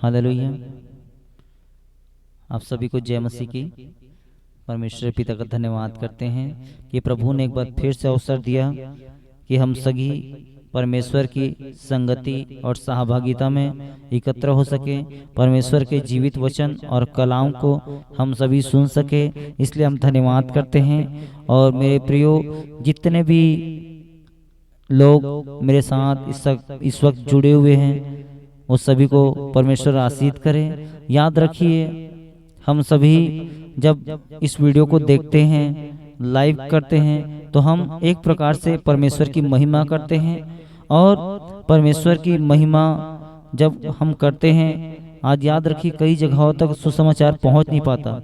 Hallelujah. आप सभी को जय मसीह की। परमेश्वर पिता का धन्यवाद करते हैं कि प्रभु ने एक बार फिर से अवसर दिया कि हम सभी परमेश्वर की संगति और सहभागिता में एकत्र हो सके, परमेश्वर के जीवित वचन और कलाम को हम सभी सुन सके। इसलिए हम धन्यवाद करते हैं। और मेरे प्रियो, जितने भी लोग मेरे साथ इस वक्त जुड़े हुए हैं, वो सभी को परमेश्वर आशीष करे। याद रखिए, हम सभी जब इस वीडियो को देखते हैं, लाइव करते हैं, तो हम एक प्रकार से परमेश्वर की महिमा करते हैं। और परमेश्वर की महिमा जब हम करते हैं, आज याद रखिए कई जगहों तक सुसमाचार पहुंच नहीं पाता,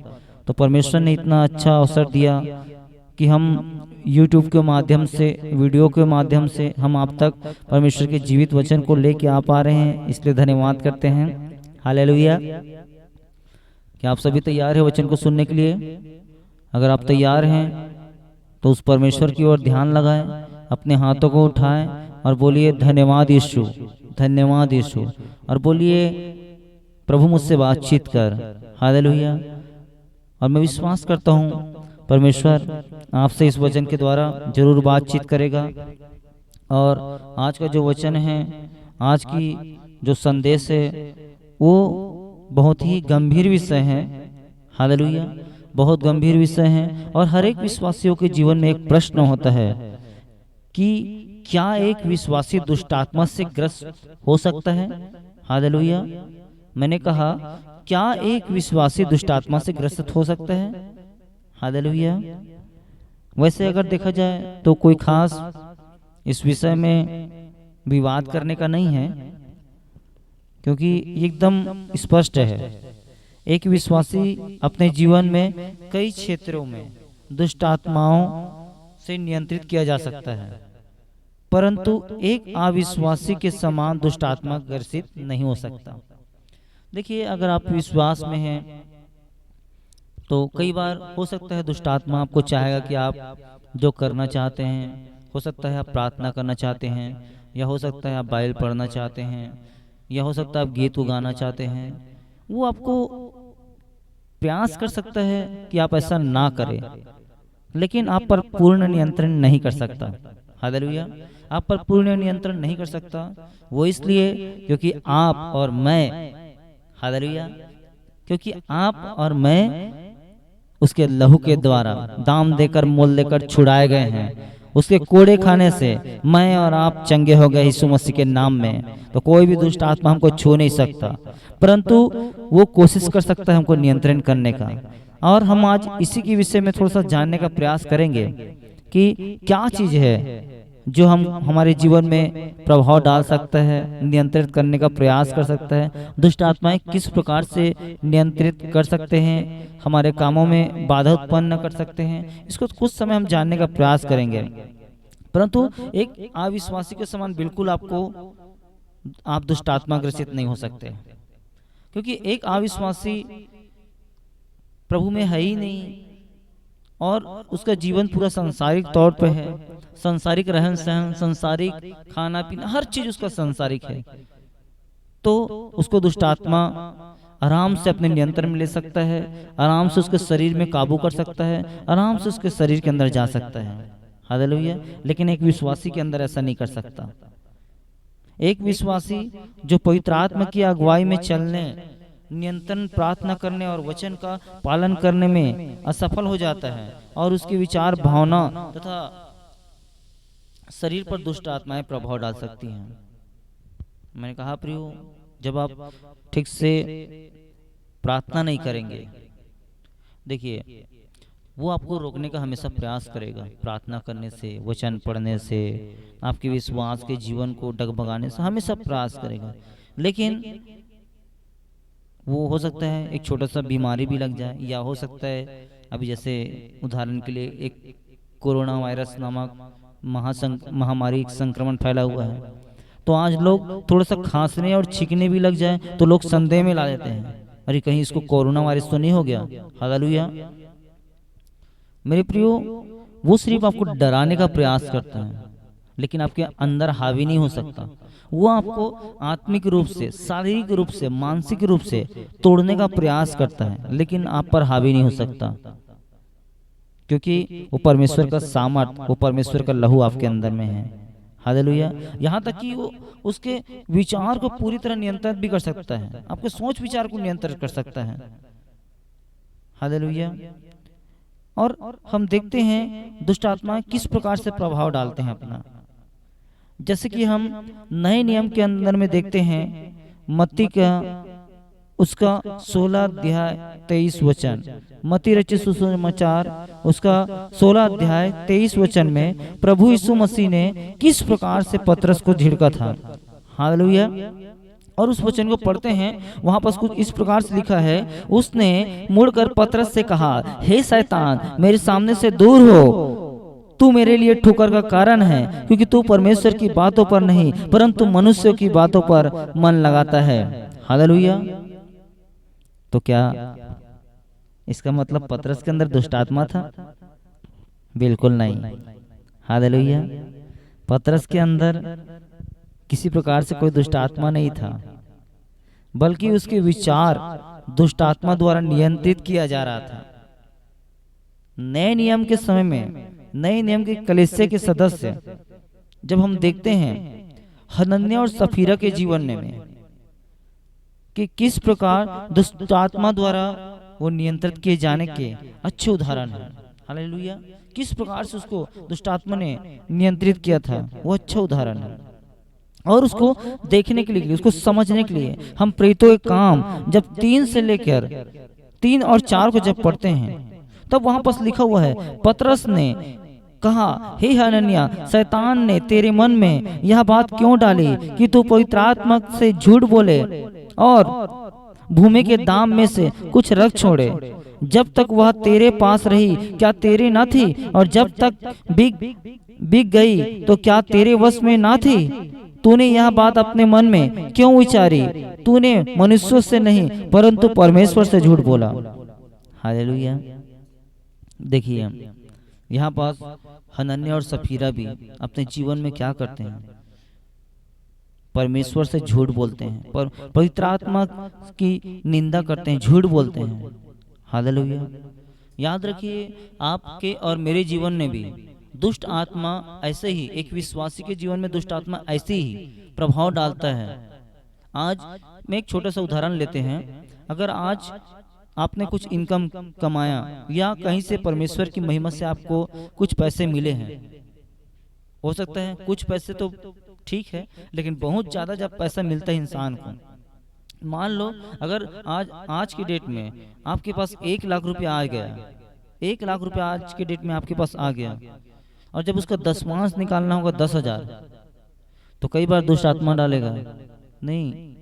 तो परमेश्वर ने इतना अच्छा अवसर दिया कि हम YouTube के माध्यम से, वीडियो के माध्यम से हम आप तक परमेश्वर के जीवित वचन को लेके आ पा रहे हैं। इसलिए धन्यवाद करते हैं। हालेलुया। क्या आप सभी तैयार हैं वचन को सुनने के लिए? अगर आप तैयार हैं तो उस परमेश्वर की ओर ध्यान लगाएं, अपने हाथों को उठाएं और बोलिए धन्यवाद यीशु, धन्यवाद यीशु। और बोलिए प्रभु मुझसे बातचीत कर। हालेलुया। और मैं विश्वास करता हूँ परमेश्वर आपसे इस वचन के द्वारा जरूर बातचीत करेगा। और आज का जो वचन है, आज की जो संदेश है, वो बहुत ही गंभीर विषय है। हालेलुया। बहुत गंभीर विषय है। और हर एक विश्वासियों के जीवन में एक प्रश्न होता है कि क्या एक विश्वासी दुष्ट आत्मा से ग्रस्त हो सकता है? हालेलुया। मैंने कहा, क्या एक विश्वासी दुष्ट आत्मा से ग्रस्त हो सकता है? हालेलुया। वैसे अगर देखा जाए तो कोई खास इस विषय में विवाद करने का नहीं है, क्योंकि एकदम स्पष्ट है। एक विश्वासी अपने जीवन में कई क्षेत्रों में दुष्ट आत्माओं से नियंत्रित किया जा सकता है, परंतु एक अविश्वासी के समान दुष्ट आत्मा ग्रसित नहीं हो सकता। देखिए, अगर आप विश्वास में हैं तो कई बार हो सकता है दुष्ट आत्मा आपको चाहेगा कि आप जो करना चाहते हैं, हो सकता है आप प्रार्थना करना चाहते हैं, या हो सकता है आप बाइबल पढ़ना चाहते हैं, या हो सकता है आप गीत उगाना चाहते हैं, वो आपको प्रयास कर सकता है कि आप ऐसा ना करें, लेकिन आप पर पूर्ण नियंत्रण नहीं कर सकता। हालेलुया। आप पर पूर्ण नियंत्रण नहीं कर सकता। वो इसलिए क्योंकि आप और मैं, हालेलुया, क्योंकि आप और मैं उसके लहू के द्वारा दाम देकर, मोल लेकर छुड़ाए गए हैं। उसके कोड़े खाने से मैं और आप चंगे हो गए यीशु मसीह के नाम में। तो कोई भी दुष्ट आत्मा हमको छू नहीं सकता, परंतु वो कोशिश कर सकता है हमको नियंत्रण करने का। और हम आज इसी के विषय में थोड़ा सा जानने का प्रयास करेंगे कि क्या चीज है जो हम हमारे जीवन में प्रभाव डाल सकता है, नियंत्रित करने का प्रयास कर सकता है। दुष्ट आत्माएं किस प्रकार से नियंत्रित कर सकते हैं, हमारे कामों में बाधा उत्पन्न कर सकते हैं, इसको कुछ समय हम जानने का प्रयास करेंगे। परंतु एक अविश्वासी के समान बिल्कुल आप दुष्ट आत्मा ग्रसित नहीं हो सकते, क्योंकि एक अविश्वासी प्रभु में है ही नहीं और उसका जीवन पूरा सांसारिक तौर पे है। सांसारिक रहन सहन, सांसारिक खाना पीना, हर चीज उसका सांसारिक है। तो उसको दुष्ट आत्मा आराम से अपने नियंत्रण में ले सकता है, आराम से उसके शरीर में काबू कर सकता है, आराम से उसके शरीर के अंदर जा सकता है। हालेलुया। लेकिन एक विश्वासी के अंदर ऐसा नहीं कर सकता। एक विश्वासी जो पवित्र आत्मा की अगुवाई में चलने, नियंत्रण, प्रार्थना करने और वचन का पालन करने में असफल हो जाता है, और उसके विचार, भावना तथा शरीर पर दुष्ट आत्माएं प्रभाव डाल सकती हैं। मैंने कहा प्रियो, जब आप ठीक से प्रार्थना नहीं करेंगे, देखिए वो आपको रोकने का हमेशा प्रयास करेगा। प्रार्थना करने से, वचन पढ़ने से, आपके विश्वास के जीवन को डगमगाने से हमेशा प्रयास करेगा। लेकिन वो हो सकता है एक छोटा सा बीमारी भी लग जाए, या हो सकता है अभी जैसे उदाहरण के लिए एक कोरोना वायरस नामक महामारी संक्रमण फैला हुआ है, तो आज लोग थोड़ा सा खांसने और छींकने भी लग जाए तो लोग संदेह में ला देते हैं, अरे कहीं इसको कोरोना वायरस तो नहीं हो गया। हालेलुया। मेरे प्रियो, वो सिर्फ आपको डराने का प्रयास करता है, लेकिन आपके अंदर हावी नहीं हो सकता। वो आपको आत्मिक रूप से, शारीरिक रूप से, मानसिक रूप से तोड़ने का प्रयास करता है, लेकिन आप पर हावी नहीं हो सकता, क्योंकि वो परमेश्वर का सामर्थ, वो परमेश्वर का लहू आपके अंदर में है। हालेलुया। यहाँ तक कि वो उसके विचार को पूरी तरह नियंत्रित भी कर सकता है, आपके सोच विचार को नियंत्रित कर सकता है। हालेलुया। और हम देखते हैं दुष्ट आत्मा किस प्रकार से प्रभाव डालते हैं अपना। जैसे कि हम नए नियम के अंदर में देखते हैं, मत्ती का उसका 16 अध्याय 23 वचन, मत्ती रचित सुसमाचार उसका 16 अध्याय 23 वचन में प्रभु यीशु मसीह ने किस प्रकार से पतरस को झिड़का था। हालेलुया। और उस वचन को पढ़ते हैं, वहां पर कुछ इस प्रकार से लिखा है, उसने मुड़कर पतरस से कहा, हे शैतान, मेरे सामने से दूर हो, तू मेरे लिए ठोकर का कारण है, क्योंकि तू परमेश्वर की बातों पर नहीं परंतु मनुष्यों की बातों पर मन लगाता है। हालेलुया। तो क्या इसका मतलब पतरस के अंदर दुष्ट आत्मा था? बिल्कुल नहीं। हालेलुया। पतरस के अंदर किसी प्रकार से कोई दुष्ट आत्मा नहीं था, बल्कि उसके विचार दुष्ट आत्मा द्वारा नियंत्रित किया जा रहा था। नए नियम के समय में, नए नियम के कलीसिया के सदस्य जब हम देखते हैं हनन्याह और सफीरा के जीवन में कि किस प्रकार दुष्ट आत्मा द्वारा वो नियंत्रित किए जाने के अच्छे उदाहरण हैं। हालेलुया। किस प्रकार से उसको दुष्ट आत्मा ने नियंत्रित किया था, वो अच्छा उदाहरण है। और उसको देखने के लिए, उसको समझने के लिए हम प्रेरितों के काम जब 3 से लेकर 3 और 4 को जब पढ़ते हैं, तब वहां पर लिखा हुआ है, पतरस ने कहा, हे हनन्याह, शैतान ने तेरे मन में यह बात क्यों डाली कि तू पवित्र आत्मा से झूठ बोले और भूमि के दाम में से कुछ रख छोड़े। जब तक वह तेरे पास रही क्या तेरे न थी, और जब तक बिक गई तो क्या तेरे वश में ना थी? तूने यह बात अपने मन में क्यों विचारी? तूने मनुष्यों से नहीं परंतु परमेश्वर से झूठ बोला। हालेलुया। देखिए यहाँ पास हनन्याह और सफीरा भी अपने जीवन में क्या करते हैं? परमेश्वर से झूठ बोलते हैं, पर पवित्र आत्मा की निंदा करते हैं, झूठ बोलते हैं। हालेलुया। याद रखिए, आपके और मेरे जीवन में भी दुष्ट आत्मा ऐसे ही, एक विश्वासी के जीवन में दुष्ट आत्मा ऐसे ही प्रभाव डालता है। आज मैं एक छोटा सा उदाहरण लेते हैं। अगर आज आपने कुछ इनकम कमाया या कहीं से परमेश्वर की महिमा से आपको कुछ पैसे मिले हैं, हो सकता है कुछ पैसे तो ठीक है, लेकिन बहुत ज्यादा जब पैसा मिलता है इंसान को, मान लो अगर आज की डेट में आपके पास 1 लाख रुपया आ गया, 1 लाख रुपया आज के डेट में आपके पास आ गया, और जब उसका दशमांश निकालना होगा 10,000, तो कई बार दुष्ट आत्मा डालेगा, नहीं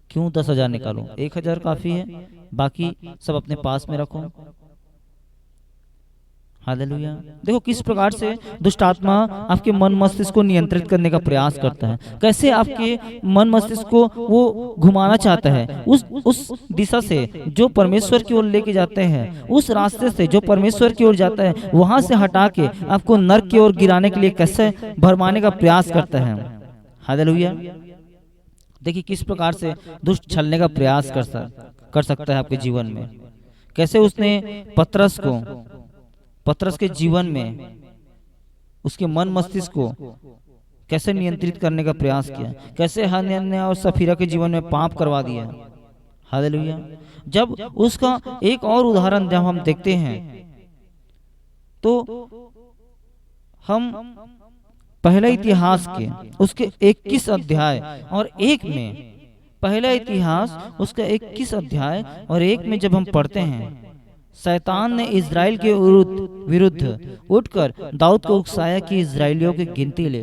क्यों 10,000 निकालो, 1,000 काफी है, बाकी सब अपने पास में रखो। हालेलुया। देखो किस प्रकार से दुष्ट आत्मा आपके मन मस्तिष्क को नियंत्रित करने का प्रयास करता है, कैसे आपके मन मस्तिष्क को वो घुमाना चाहता है उस दिशा से जो परमेश्वर की ओर लेके जाते हैं, उस रास्ते से जो परमेश्वर की ओर जाता है, वहां से हटा के आपको नरक की ओर गिराने के लिए कैसे भरमाने का प्रयास करता है। हालेलुया। देखिए किस प्रकार से दुष्ट छलने का प्रयास कर सकता है आपके जीवन में। कैसे उसने पतरस के जीवन में उसके मन मस्तिष्क को कैसे नियंत्रित करने का प्रयास किया, कैसे हनन्याह और सफीरा के जीवन में पाप करवा दिया। हालेलुया। जब उसका एक और उदाहरण जब हम देखते हैं, तो हम पहला इतिहास के उसके 21 अध्याय और 1 में, पहला इतिहास उसका 21 अध्याय और 1 में जब हम पढ़ते हैं, शैतान ने इजराइल के विरुद्ध उठकर दाऊद को उकसाया कि इजराइलियों की गिनती ले।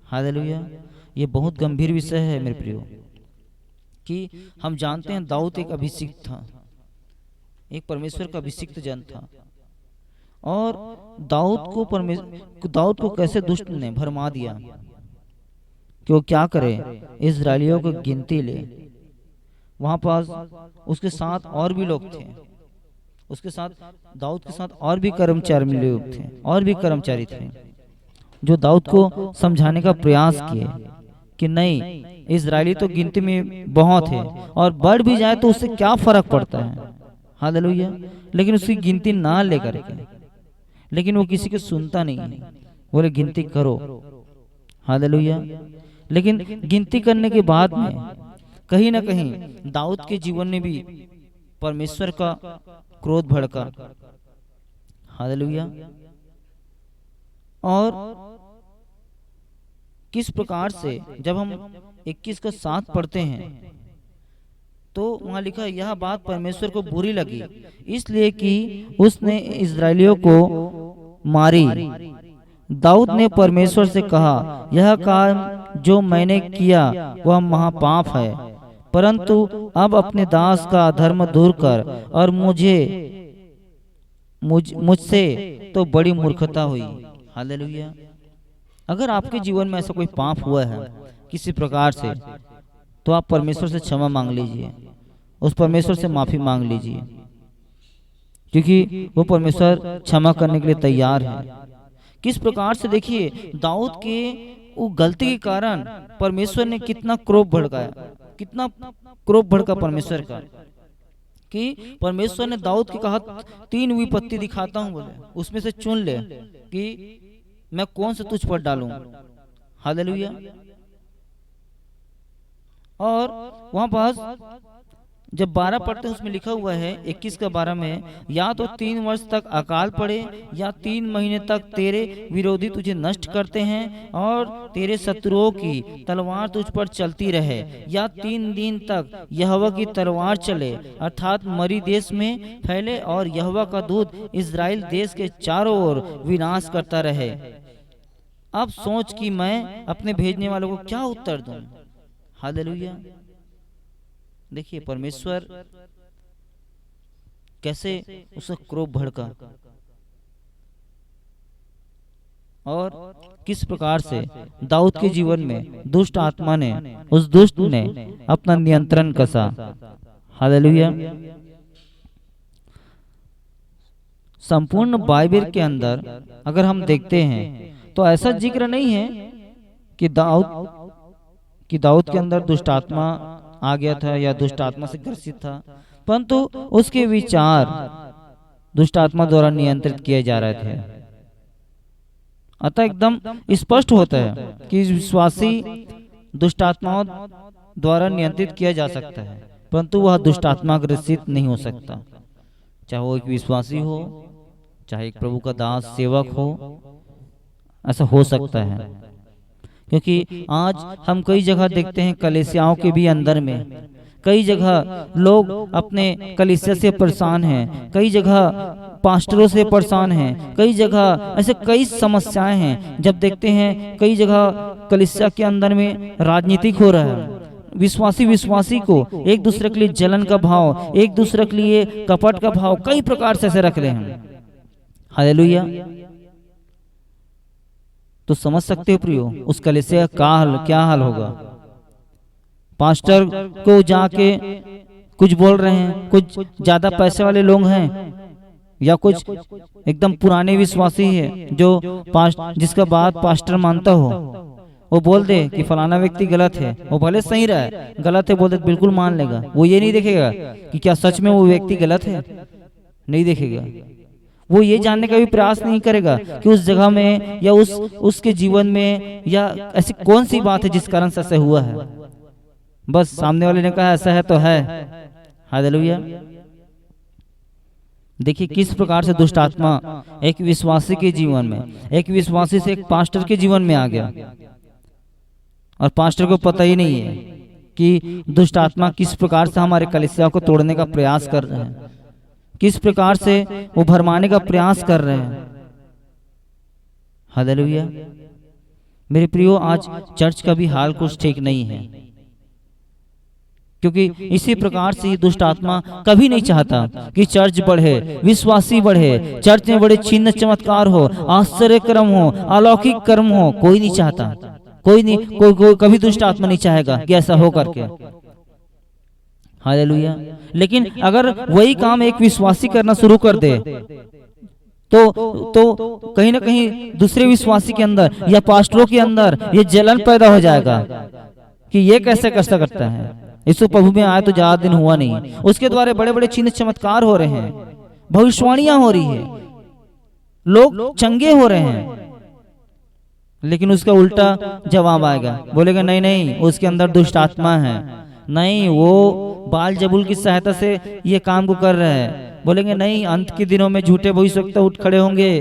हालेलुया। ये बहुत गंभीर विषय है मेरे प्रियो, कि हम जानते हैं दाऊद एक अभिषिक्त था, एक परमेश्वर का अभिषिक्त जन था, और दाऊद को कैसे दुष्ट ने भरमा दिया कि वो क्या करे, इजराइलियों की गिनती ले। वहां पास उसके साथ और भी लोग थे, उसके साथ दाऊद के साथ और भी कर्मचारी थे, जो दाऊद को समझाने का प्रयास किए कि नहीं, इजरायली तो गिनती में बहुत है और बढ़ भी जाए तो उससे क्या फर्क पड़ता है। हालेलुया। लेकिन उसकी गिनती ना लेकर के, लेकिन वो किसी को सुनता नहीं है, बोले गिनती करो। हालेलुया। लेकिन गिनती करने के बाद में कहीं ना कहीं दाऊद के जीवन में भी परमेश्वर का क्रोध भड़का। हालेलुया। और किस प्रकार से जब हम 21 का 7 पढ़ते हैं तो वहां लिखा, यह बात परमेश्वर को बुरी लगी इसलिए कि उसने इस्राएलियों को मारी। दाऊद ने परमेश्वर से कहा, यह काम जो मैंने किया वह महापाप है, परंतु अब अपने दास का अधर्म दूर कर और मुझसे तो बड़ी मूर्खता हुई। हालेलुया। अगर आपके जीवन में ऐसा कोई पाप हुआ है किसी प्रकार से, तो आप परमेश्वर से क्षमा मांग लीजिए, उस परमेश्वर से माफी मांग लीजिए, क्योंकि वो परमेश्वर क्षमा करने के लिए तैयार है। किस प्रकार से देखिए, दाऊद के वो गलती के कारण परमेश्वर ने कितना क्रोध भड़काया, कितना क्रोध भड़का परमेश्वर का, कि परमेश्वर ने दाऊद के कहा 3 विपत्ति दिखाता हूं, बोले उसमें से चुन ले कि मैं कौन सा तुझ पर डालूं। हालेलुया। और वहां पास जब 12 पढ़ते हैं उसमें लिखा हुआ है 21 का 12 में, या तो 3 वर्ष तक अकाल पड़े या 3 महीने तक तेरे विरोधी तुझे नष्ट करते हैं और तेरे शत्रुओं की तलवार तुझ पर चलती रहे, या 3 दिन तक यहोवा की तलवार चले अर्थात मरी देश में फैले और यहोवा का दूत इस्राएल देश के चारों ओर विनाश करता रहे। अब सोच कि मैं अपने भेजने वालों को क्या उत्तर दूं। हालेलुया। देखिए परमेश्वर कैसे उसका क्रोध भड़का और किस प्रकार से दाऊद के जीवन में दुष्ट आत्मा ने, उस दुष्ट ने अपना नियंत्रण कसा। हालेलुया। संपूर्ण बाइबल के अंदर अगर हम देखते हैं तो ऐसा जिक्र नहीं है कि दाऊद के अंदर दुष्ट आत्मा आ गया था या दुष्ट आत्मा से ग्रसित था, परंतु उसके विचार दुष्ट आत्मा द्वारा नियंत्रित किए जा रहे थे। अतः एकदम स्पष्ट होता है कि विश्वासी दुष्ट आत्माओं द्वारा नियंत्रित किया जा सकता है, परंतु वह दुष्ट आत्मा ग्रसित नहीं हो सकता, चाहे वो एक विश्वासी हो, चाहे एक प्रभु का दास सेवक हो, ऐसा हो सकता है। क्योंकि आज हम कई जगह देखते हैं कलीसियाओं के भी अंदर में कई जगह लोग अपने कलीसिया से परेशान हैं, कई जगह पास्टरों से परेशान हैं, कई जगह ऐसे कई समस्याएं हैं। जब देखते हैं कई जगह कलीसिया के अंदर में राजनीतिक हो रहा है, विश्वासी को एक दूसरे के लिए जलन का भाव, एक दूसरे के लिए कपट का भाव कई प्रकार से ऐसे रख रहे हैं। हालेलुया। तो समझ सकते हो प्रियो, उस कलीसिया का क्या हाल होगा। पास्टर को जाके कुछ बोल रहे हैं, कुछ ज्यादा पैसे वाले लोग हैं या कुछ एकदम पुराने विश्वासी है जो जिसका बात पास्टर मानता हो, वो बोल दे कि फलाना व्यक्ति गलत है, वो भले सही रहा है, गलत है बोल दे बिल्कुल मान लेगा। वो ये नहीं देखेगा कि क्या सच में वो व्यक्ति गलत है, नहीं देखेगा। वो ये जानने का भी प्रयास नहीं करेगा कि उस जगह में या उसके जीवन में या ऐसी कौन सी बात है जिस कारण से ऐसा हुआ है। बस सामने वाले ने कहा ऐसा है तो है। हालेलुया। देखिए किस प्रकार से दुष्ट आत्मा एक विश्वासी के जीवन में, एक विश्वासी से एक पास्टर के जीवन में आ गया और पास्टर को पता ही नहीं है कि दुष्ट आत्मा किस प्रकार से हमारे कलीसिया को तोड़ने का प्रयास कर रहे हैं, किस प्रकार से वो भरमाने का प्रयास कर रहे हैं। हालेलुया। मेरे प्रियो, आज चर्च का भी हाल कुछ ठीक नहीं है, क्योंकि इसी प्रकार से दुष्ट आत्मा कभी नहीं चाहता कि चर्च बढ़े, विश्वासी बढ़े, चर्च में बड़े चिन्ह चमत्कार हो, आश्चर्य कर्म हो, अलौकिक कर्म हो। कोई नहीं चाहता, कोई नहीं, कोई कभी दुष्ट आत्मा नहीं चाहेगा कि ऐसा हो करके। हालेलुया। लेकिन अगर वही काम एक विश्वासी करना शुरू कर दे तो कहीं ना कहीं दूसरे विश्वासी के अंदर या पास्टरों के अंदर ये जलन पैदा हो जाएगा कि ये कैसे कैसा करता है। यीशु प्रभु में आए तो ज्यादा दिन हुआ नहीं, उसके द्वारा बड़े बड़े चिन्ह चमत्कार हो रहे हैं, भविष्यवाणियां हो रही है, लोग चंगे हो रहे हैं। लेकिन उसका उल्टा जवाब आएगा, बोलेगा नहीं नहीं उसके अंदर दुष्ट आत्मा है, नहीं वो बाल जबूल की सहायता से ये काम को कर रहा है। बोलेंगे नहीं अंत के दिनों में झूठे भविष्यवक्ता उठ खड़े होंगे,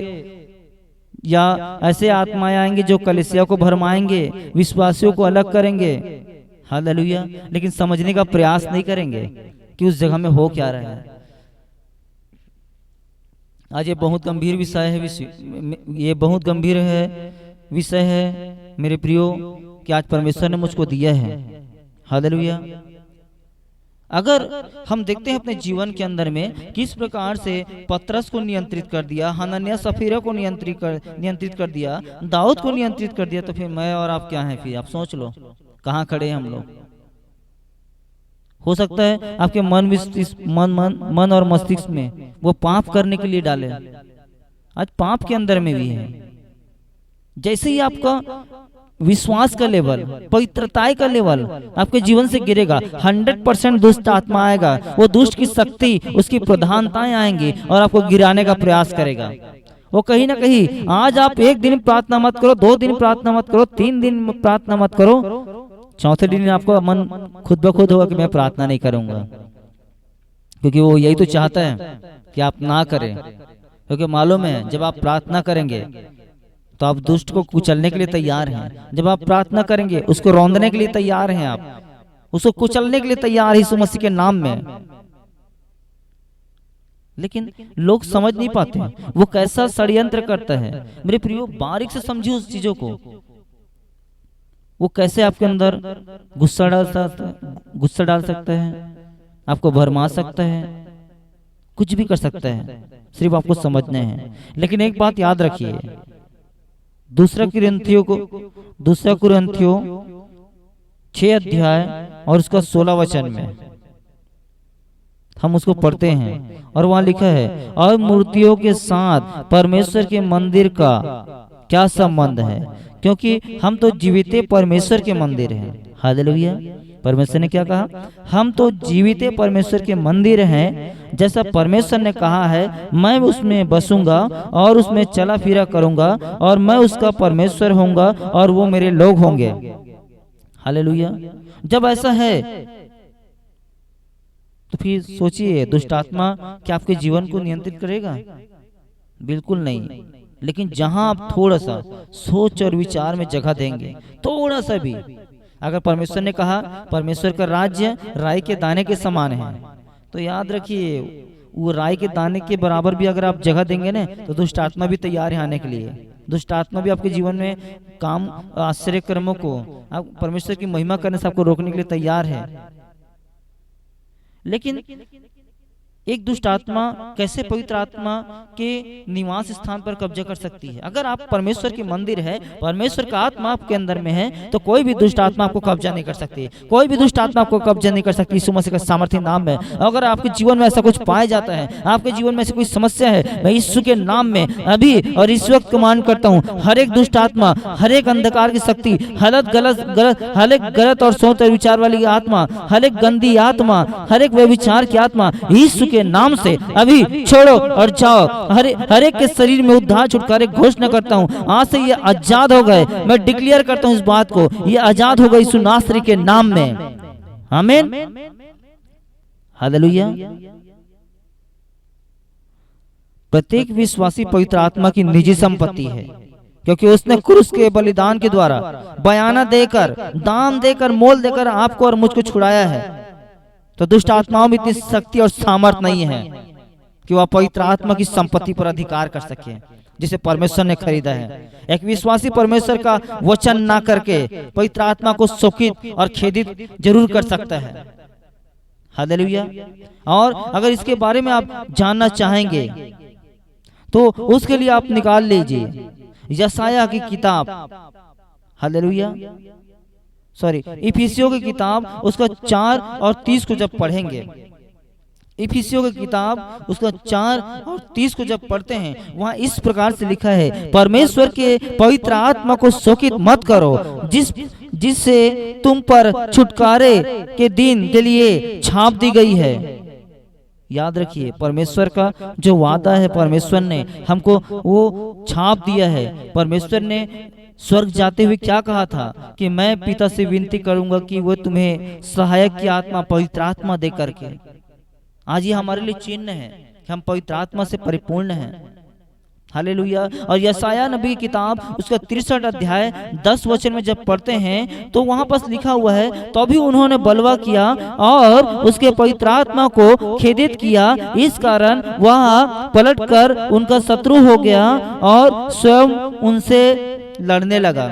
या ऐसे आत्माएं आएंगे जो कलीसिया को भरमाएंगे, विश्वासियों को अलग करेंगे। हालेलुया। लेकिन समझने का प्रयास नहीं करेंगे कि उस जगह में हो क्या रहा है। आज ये बहुत गंभीर विषय है, ये बहुत गंभीर है विषय है मेरे प्रियो, कि आज परमेश्वर ने मुझको दिया है। हालेलुया। अगर हम देखते हैं अपने जीवन के अंदर में किस प्रकार से पतरस को नियंत्रित कर दिया, हनन्याह सफीरा को नियंत्रित कर दिया, दाऊद को नियंत्रित कर दिया, तो फिर मैं और आप क्या हैं? फिर आप सोच लो कहाँ खड़े हैं हम लोग। हो सकता है आपके मन और मस्तिष्क में वो पाप करने के लिए डाले, आज पाप के अंदर में भी है। जैसे ही आपका विश्वास का लेवल, पवित्रता का लेवल आपके जीवन से गिरेगा, 100% दुष्ट आत्मा आएगा, वो दुष्ट की शक्ति, उसकी प्रधानताएं आएंगी और आपको गिराने का प्रयास करेगा। वो कहीं ना कहीं आज आप 1 दिन प्रार्थना मत करो, 2 दिन प्रार्थना मत करो, 3 दिन प्रार्थना मत करो, चौथे दिन आपको मन खुद ब खुद होगा कि मैं प्रार्थना नहीं करूंगा, क्योंकि वो यही तो चाहता है कि आप ना करें। क्योंकि मालूम है जब आप प्रार्थना करेंगे तो आप दुष्ट को कुचलने के लिए तैयार हैं। जब आप प्रार्थना करेंगे उसको रौंदने के लिए तैयार हैं, आप उसको कुचलने के लिए तैयार है यीशु मसीह के नाम में। लेकिन लोग समझ नहीं पाते हैं वो कैसा षड्यंत्र करता है। मेरे प्रियो बारीक से समझिए उस चीजों को, वो कैसे आपके अंदर गुस्सा डाल सकता है, आपको भरमा सकता है, कुछ भी कर सकता है, सिर्फ आपको समझना है। लेकिन एक बात याद रखिए, दूसरा कुरिन्थियों 6 अध्याय और उसका 16 वचन में हम उसको पढ़ते हैं और वहां लिखा है, और मूर्तियों के साथ परमेश्वर के मंदिर का क्या संबंध है, क्योंकि हम तो जीवित परमेश्वर के मंदिर हैं। हालेलुया। परमेश्वर ने क्या कहा? हम तो जीवित परमेश्वर के मंदिर हैं। जैसा परमेश्वर ने कहा है, मैं उसमें बसूंगा और उसमें चला फिरा करूंगा और मैं उसका परमेश्वर होऊंगा और वो मेरे लोग होंगे। हालेलुया। जब ऐसा है तो फिर सोचिए, दुष्ट आत्मा क्या आपके जीवन को नियंत्रित करेगा? बिल्कुल नहीं। लेकिन जहां आप थोड़ा सा सोच और विचार में जगह देंगे, थोड़ा सा भी, अगर परमेश्वर ने कहा परमेश्वर का राज्य राई के दाने के समान है, तो याद रखिए वो राई के दाने के बराबर भी अगर आप जगह देंगे ना, तो दुष्ट आत्मा भी तैयार है आने के लिए। दुष्ट आत्मा भी आपके जीवन में काम, आश्चर्य कर्मों को, आप परमेश्वर की महिमा करने से आपको रोकने के लिए तैयार है। लेकिन एक दुष्ट आत्मा कैसे पवित्र आत्मा के निवास स्थान पर कब्जा कर सकती है? अगर आप परमेश्वर की मंदिर है, परमेश्वर का आत्मा आपके अंदर में है, तो कोई भी दुष्ट आत्मा आपको कब्जा नहीं कर सकती, कोई भी दुष्ट आत्मा आपको कब्जा नहीं कर सकती यीशु मसीह का सामर्थ्य नाम में। अगर आपके जीवन में ऐसा कुछ पाया जाता है, आपके जीवन में ऐसी कोई समस्या है, मैं यीशु के नाम में अभी और इस वक्त कमांड करता हूँ, हर एक दुष्ट आत्मा, हर एक अंधकार की शक्ति, हर एक गलत और सोच और विचार वाली आत्मा, हर एक गंदी आत्मा, हर एक व्यभिचार की आत्मा यीशु के नाम से अभी छोड़ो और जाओ। हर एक के शरीर में उद्धार छुटकारे घोषणा करता हूँ, आज से ये आजाद हो गए। मैं डिक्लेयर करता हूँ इस बात को, ये आजाद हो गए यीशु नासरी के नाम में। आमीन। हालेलुया। प्रत्येक विश्वासी पवित्र आत्मा की निजी संपत्ति है, क्योंकि उसने क्रूस के बलिदान के द्वारा बयाना देकर, दान देकर, मोल देकर आपको और मुझको छुड़ाया है। तो दुष्ट आत्माओं में इतनी शक्ति और सामर्थ नहीं है कि वह पवित्र आत्मा की संपत्ति पर अधिकार कर सके जिसे परमेश्वर ने खरीदा है। एक विश्वासी परमेश्वर का वचन ना करके पवित्र आत्मा को शोकित और खेदित जरूर कर सकता है। हालेलुया। और अगर इसके बारे में आप जानना चाहेंगे तो उसके लिए आप निकाल लीजिए यशायाह की किताब, हालेलुया, इफिसियों की किताब उसका 4 और 30 को जब पढ़ेंगे, इफिसियों की किताब उसका 4 और 30 को जब पढ़ते हैं, वहां इस प्रकार से लिखा है, परमेश्वर के पवित्र आत्मा को शोकित मत करो जिससे तुम पर छुटकारे के दिन के लिए छाप दी गई है। याद रखिए, परमेश्वर का जो वादा है, परमेश्वर ने हमको वो छाप दिया है। परमेश्वर ने स्वर्ग जाते हुए क्या कहा था कि मैं पिता से विनती करूंगा कि वो तुम्हें सहायक की आत्मा, पवित्र आत्मा दे करके। आज ये हमारे लिए चिन्ह है कि हम पवित्र आत्मा से परिपूर्ण हैं। हालेलुया। और यशायाह नबी की किताब उसका 63 अध्याय 10 वचन में जब पढ़ते हैं तो वहां पर लिखा हुआ है, तो भी उन्होंने बलवा किया और उसके पवित्र आत्मा को खेदित किया, इस कारण वह पलटकर उनका शत्रु हो गया और स्वयं उनसे लड़ने लगा।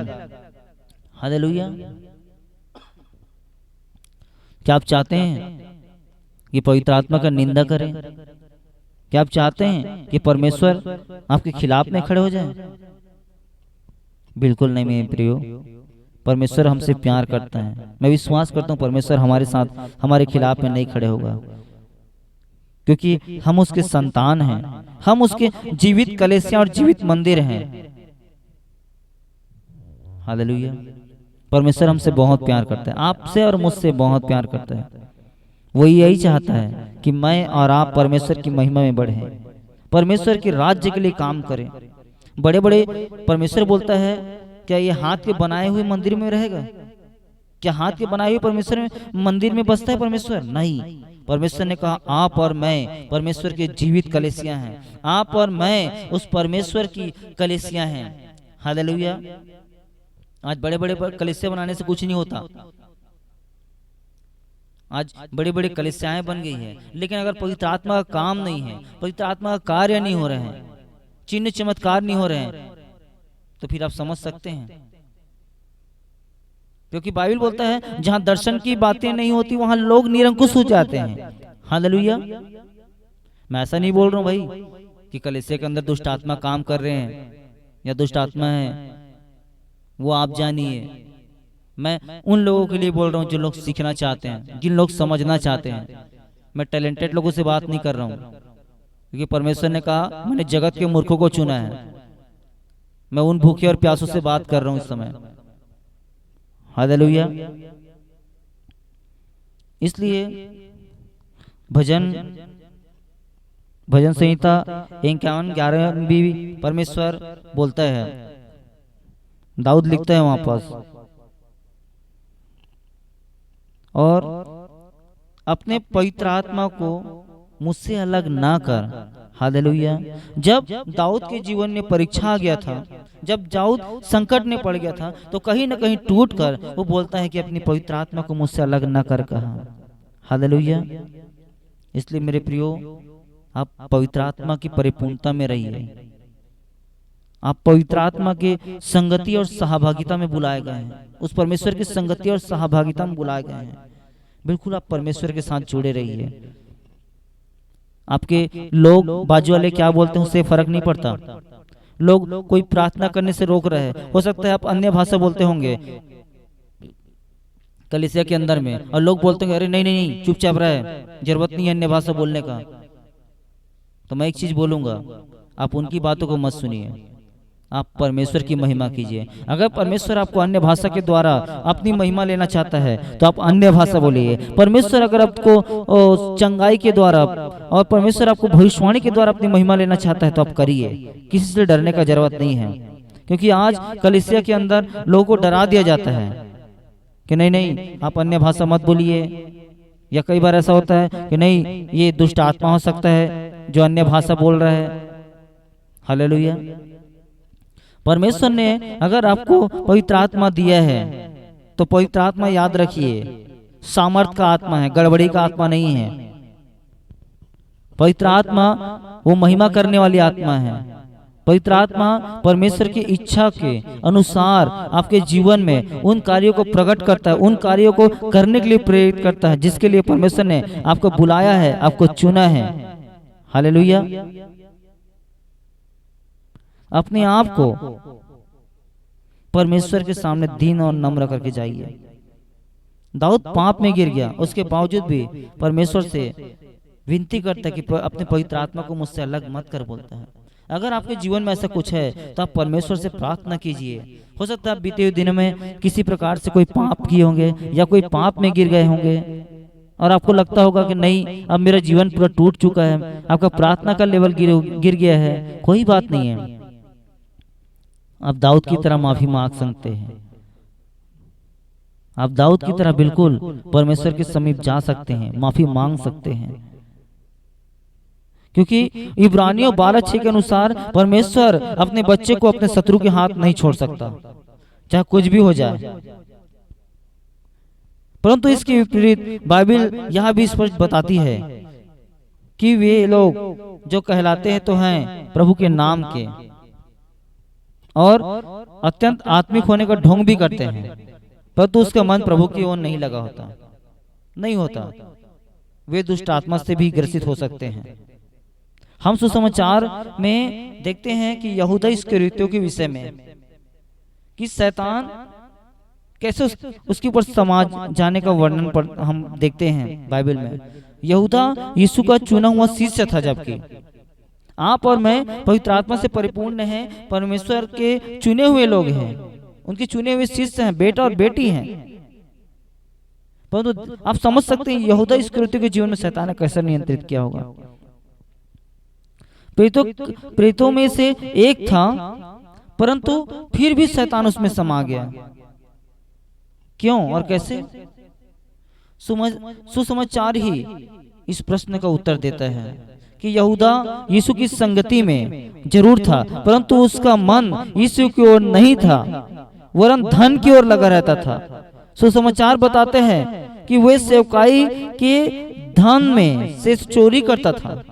हालेलुया। क्या आप चाहते हैं कि पवित्र आत्मा का निंदा करें? क्या आप चाहते हैं कि परमेश्वर आपके खिलाफ में खड़े हो जाए? बिल्कुल नहीं मेरे प्रियो। परमेश्वर हमसे प्यार करता है। मैं विश्वास करता हूँ परमेश्वर हमारे साथ, हमारे खिलाफ में नहीं खड़े होगा, क्योंकि हम उसके संतान हैं। हम उसके जीवित कलीसिया और जीवित मंदिर हैं। हालेलुया। परमेश्वर हमसे बहुत प्यार करता है, आपसे और मुझसे बहुत प्यार करता है। वो यही चाहता है कि मैं और आप परमेश्वर की महिमा में बढ़े, परमेश्वर के राज्य के लिए काम करें। बड़े बड़े परमेश्वर बोलता है, क्या ये हाथ के बनाए हुए मंदिर में रहेगा? क्या हाथ के बनाए हुए परमेश्वर में मंदिर में बसता है परमेश्वर? नहीं। परमेश्वर ने कहा आप और मैं परमेश्वर के जीवित कलीसिया हैं। आप और मैं उस परमेश्वर की कलीसिया हैं। हालेलुया। आज बड़े बड़े कलीसिया बनाने से कुछ नहीं होता। आज बड़ी बड़ी कलीसियाएं बन गई है, लेकिन अगर पवित्र आत्मा का काम नहीं है, पवित्र आत्मा का कार्य नहीं हो रहे हैं, चिन्ह चमत्कार नहीं हो रहे हैं, तो फिर आप समझ सकते हैं। क्योंकि बाइबल बोलता है जहां दर्शन की बातें नहीं होती वहां लोग निरंकुश हो जाते हैं। हालेलुया। मैं ऐसा नहीं बोल रहा हूं भाई कि कलीसिया के अंदर दुष्ट आत्मा काम कर रहे हैं या दुष्ट आत्मा है, वो आप जानिए। मैं उन लोगों के लिए बोल रहा हूँ जो लोग सीखना चाहते हैं, जिन लोग समझना चाहते हैं। मैं टैलेंटेड लोगों से बात नहीं कर रहा हूँ, क्योंकि परमेश्वर ने कहा मैंने जगत के मूर्खों को चुना है। मैं उन भूखे और प्यासों से बात कर रहा हूँ इस समय। हालेलुया। इसलिए भजन संहिता 51:11 में भी परमेश्वर बोलता है, दाऊद लिखता है वहां पास, और अपने पवित्र आत्मा को मुझसे अलग ना कर। हालेलुया। जब दाऊद के जीवन में परीक्षा आ गया था, जब दाऊद संकट में पड़ गया था, तो कहीं ना कहीं टूट कर वो बोलता है कि अपनी पवित्र आत्मा को मुझसे अलग ना कर कहा। हालेलुया। इसलिए मेरे प्रियो, आप पवित्र आत्मा की परिपूर्णता में रहिए। आप पवित्र आत्मा के संगति और सहभागिता में बुलाए गए हैं। उस परमेश्वर की संगति और सहभागिता में बुलाए गए हैं। बिल्कुल आप परमेश्वर के साथ जुड़े रहिए। आपके लोग बाजू वाले क्या बोलते हैं उससे फर्क नहीं पड़ता। लोग कोई प्रार्थना करने से रोक रहे हैं, हो सकता है आप अन्य भाषा बोलते होंगे कलीसिया के अंदर में, और लोग बोलते हैं अरे नहीं नहीं नहीं चुपचाप रहे, जरूरत नहीं है अन्य भाषा बोलने का। तो मैं एक चीज बोलूंगा, आप उनकी बातों को मत सुनिए, आप परमेश्वर की महिमा कीजिए। अगर परमेश्वर आपको अन्य भाषा के द्वारा अपनी महिमा लेना चाहता है तो आप अन्य भाषा बोलिए। परमेश्वर अगर आपको चंगाई के द्वारा और परमेश्वर आपको भविष्यवाणी के द्वारा अपनी महिमा लेना चाहता है तो आप करिए। किसी से डरने का जरूरत नहीं है, क्योंकि आज कलीसिया के अंदर लोगों को डरा दिया जाता है कि नहीं नहीं आप अन्य भाषा मत बोलिए, या कई बार ऐसा होता है कि नहीं ये दुष्ट आत्मा हो सकता है जो अन्य भाषा बोल रहा है। हालेलुया। परमेश्वर ने अगर आपको पवित्र आत्मा दिया है तो पवित्र आत्मा याद रखिए सामर्थ का आत्मा है, गड़बड़ी का आत्मा नहीं है। पवित्र आत्मा वो महिमा करने वाली आत्मा है। पवित्र आत्मा परमेश्वर की इच्छा के अनुसार आपके जीवन में उन कार्यों को प्रकट करता है, उन कार्यों को करने के लिए प्रेरित करता है जिसके लिए परमेश्वर ने आपको बुलाया है, आपको चुना है। हालेलुया। अपने आप को परमेश्वर के सामने दीन और नम्र करके जाइए। दाऊद पाप में गिर गया, उसके बावजूद भी परमेश्वर से विनती करता है कि अपने पवित्र आत्मा को मुझसे अलग मत कर, बोलता है अगर आपके जीवन में ऐसा कुछ है तो आप परमेश्वर से प्रार्थना कीजिए। हो सकता है आप बीते हुए दिनों में किसी प्रकार से कोई पाप किए होंगे या कोई पाप में गिर गए होंगे और आपको लगता होगा कि नहीं अब मेरा जीवन पूरा टूट चुका है, आपका प्रार्थना का लेवल गिर गया है। कोई बात नहीं है, आप दाऊद की तरह माफी मांग सकते हैं। आप दाऊद की तरह बिल्कुल परमेश्वर के समीप जा सकते हैं, माफी मांग सकते हैं, क्योंकि इब्रानियों 12:6 के अनुसार परमेश्वर अपने बच्चे को अपने शत्रु के हाथ नहीं छोड़ सकता, चाहे कुछ भी हो जाए। परंतु इसके विपरीत बाइबल यह भी स्पष्ट बताती है कि वे लोग जो कहलाते हैं तो हैं प्रभु के नाम के और अत्यंत आत्मिक होने का ढोंग भी करते हैं, परंतु उसका मन प्रभु की ओर नहीं लगा होता, नहीं होता। वे दुष्ट आत्मा से भी ग्रसित हो सकते हैं। हम सुसमाचार में देखते हैं कि यहूदा इस्करियोती के विषय में कि शैतान कैसे उसके ऊपर समाज जाने का वर्णन पर हम देखते हैं बाइबल में। यहूदा यीशु का चुना हुआ शिष्य था, जबकि आप और मैं पवित्र आत्मा से परिपूर्ण हैं, परमेश्वर के चुने हुए लोग हैं, उनके चुने हुए शिष्य हैं, बेटा और बेटी हैं। परंतु आप समझ सकते हैं यहूदा इस्करियोती के जीवन में शैतान ने कैसे नियंत्रित किया होगा। प्रेतों में से एक था, परंतु फिर भी शैतान उसमें समा गया। क्यों और कैसे? सुसमाचार ही इस प्रश्न का उत्तर देता है कि यहूदा यीशु की संगति में जरूर था, परंतु उसका मन यीशु की ओर नहीं था, वरन धन की ओर लगा रहता था। सुसमाचार बताते हैं कि वह सेवकाई के धन में से चोरी करता था।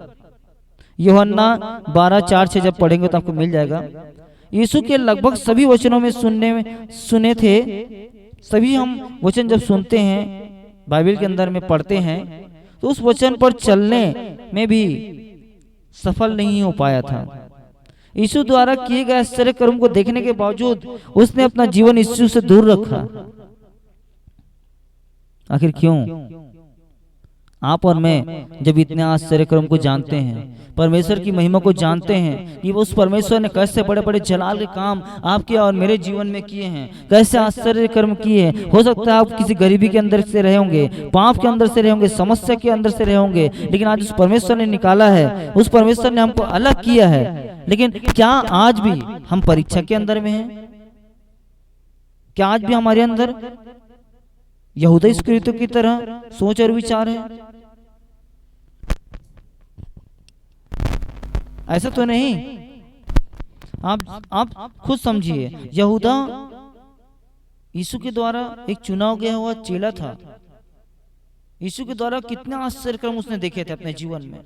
यूहन्ना 12:4 जब पढ़ेंगे तो आपको मिल जाएगा। यीशु के लगभग सभी वचनों में सुने थे। सभी हम वचन जब सुनते हैं, बाइबल के अंदर में पढ़ते हैं, तो उस वचन पर चलने में भी सफल नहीं हो पाया था। यीशु द्वारा किए गए आश्चर्य कर्म को देखने के बावजूद उसने अपना जीवन यीशु से दूर रखा। आखिर क्यों? आप और मैं जब इतने आश्चर्य कर्म को जानते हैं, परमेश्वर की महिमा को जानते हैं कि उस परमेश्वर ने कैसे बड़े बड़े जलाल के काम आपके और मेरे जीवन में किए हैं, कैसे आश्चर्य कर्म किए हैं। हो सकता है आप किसी गरीबी के अंदर से रहे होंगे, पाप के अंदर से रहे होंगे, समस्या के अंदर से रहे होंगे, लेकिन आज उस परमेश्वर ने निकाला है, उस परमेश्वर ने हमको अलग किया है। लेकिन क्या आज भी हम परीक्षा के अंदर में हैं? क्या आज भी हमारे अंदर यहूदा इस्करियोती की तरह सोच और विचार है? ऐसा तो नहीं। आप खुद समझिए, यहूदा यीशु के द्वारा एक चुनाव गया हुआ चेला था। यीशु के द्वारा कितने आश्चर्य कर्म उसने देखे थे अपने जीवन में,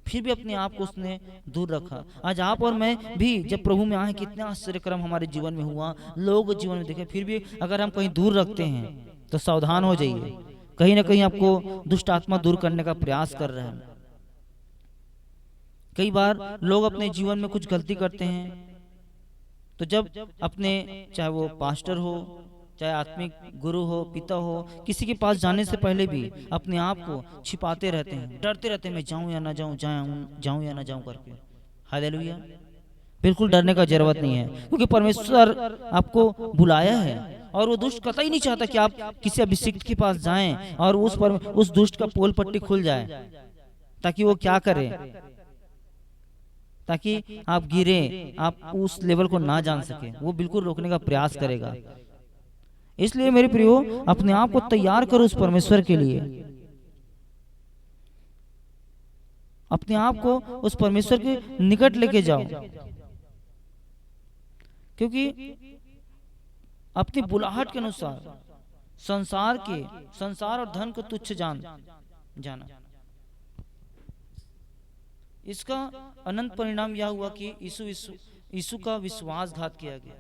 फिर भी अपने आप को उसने दूर रखा। आज आप और मैं भी जब प्रभु में आए, कितने आश्चर्य कर्म हमारे जीवन में हुआ, लोगों के जीवन में देखे, फिर भी अगर हम कहीं दूर रखते हैं तो सावधान हो जाइए, कहीं ना कहीं आपको दुष्ट आत्मा दूर करने का प्रयास कर रहे हैं। कई बार लोग अपने जीवन में कुछ गलती करते हैं, तो जब अपने, चाहे वो पास्टर हो, चाहे आत्मिक गुरु हो, पिता हो, किसी के पास जाने से पहले भी अपने आप को छिपाते रहते हैं, डरते रहते हैं, मैं जाऊं या ना जाऊं, जाऊं या ना जाऊं करके। हालेलुया। बिल्कुल डरने का जरूरत नहीं है, क्योंकि परमेश्वर आपको बुलाया है और वो दुष्ट कतई नहीं चाहता कि आप किसी अभिषिक्त के पास जाएं और उस दुष्ट का पोल पट्टी खुल जाए, ताकि वो क्या करे, ताकि आप गिरे, आप उस लेवल को ना जान सके। वो बिल्कुल रोकने का प्रयास करेगा। इसलिए मेरे प्रियो, अपने आप को तैयार करो उस परमेश्वर के लिए, अपने आप को उस परमेश्वर के निकट लेके जाओ, क्योंकि अपनी बुलाहट के अनुसार संसार और धन को तुच्छ जाना, इसका अनंत परिणाम यह हुआ कि यीशु का विश्वासघात किया गया।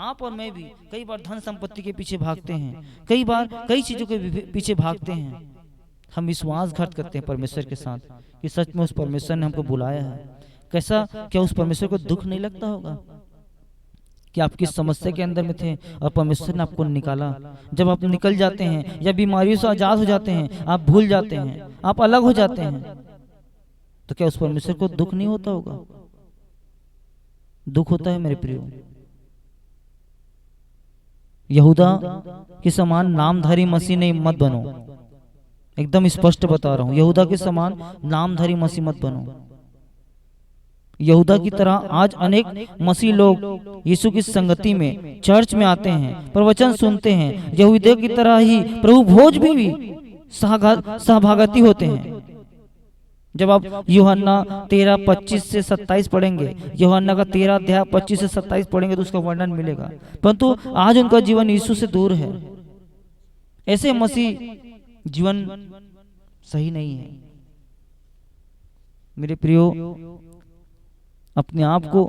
आप और मैं भी कई बार धन संपत्ति के पीछे भागते हैं, कई बार कई चीजों के पीछे भागते हैं। हम विश्वासघात करते हैं परमेश्वर के साथ कि सच में उस परमेश्वर ने हमको बुलाया है। कैसा, क्या उस परमेश्वर को दुख नहीं लगता होगा कि आप किस समस्या के अंदर में थे और परमेश्वर ने आपको निकाला? जब आप निकल जाते हैं या बीमारियों से आजाद हो जाते हैं, आप भूल जाते हैं, आप अलग हो जाते हैं, तो क्या उस परमेश्वर को दुख नहीं होता होगा? दुख होता है मेरे प्रियो। यहूदा के समान नामधारी मसीह नहीं मत बनो, एकदम स्पष्ट बता रहा हूं, यहूदा के समान नामधारी मसीह मत बनो। यहूदा की तरह आज अनेक मसीह लोग यीशु की संगति में चर्च में आते हैं, प्रवचन सुनते हैं, यहूदा की तरह ही प्रभु भोज भी सहभागी होते हैं। जब आप यूहन्ना 13:25 से 27 पढ़ेंगे, यूहन्ना का 13 अध्याय 25 से 27 पढ़ेंगे तो उसका वर्णन मिलेगा, परंतु आज उनका जीवन यीशु से दूर है। ऐसे मसीह जीवन सही नहीं है। मेरे प्रियो, अपने आप को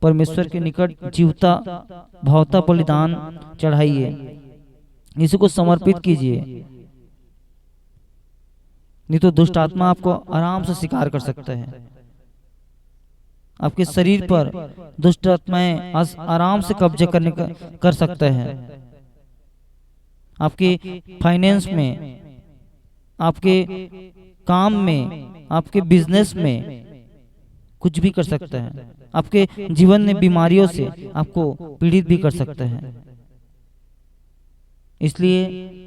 परमेश्वर के निकट जीवता भावता बलिदान चढ़ाइए, यीशु को समर्पित कीजिए, नहीं तो दुष्ट आत्मा आपको आराम से शिकार कर सकता है। आपके शरीर पर दुष्ट आत्माएं आराम से कब्जे करने का कर सकता है। आपके फाइनेंस में, आपके काम में, आपके बिजनेस में कुछ भी कर सकता है। आपके जीवन में बीमारियों से आपको पीड़ित भी कर सकता है। इसलिए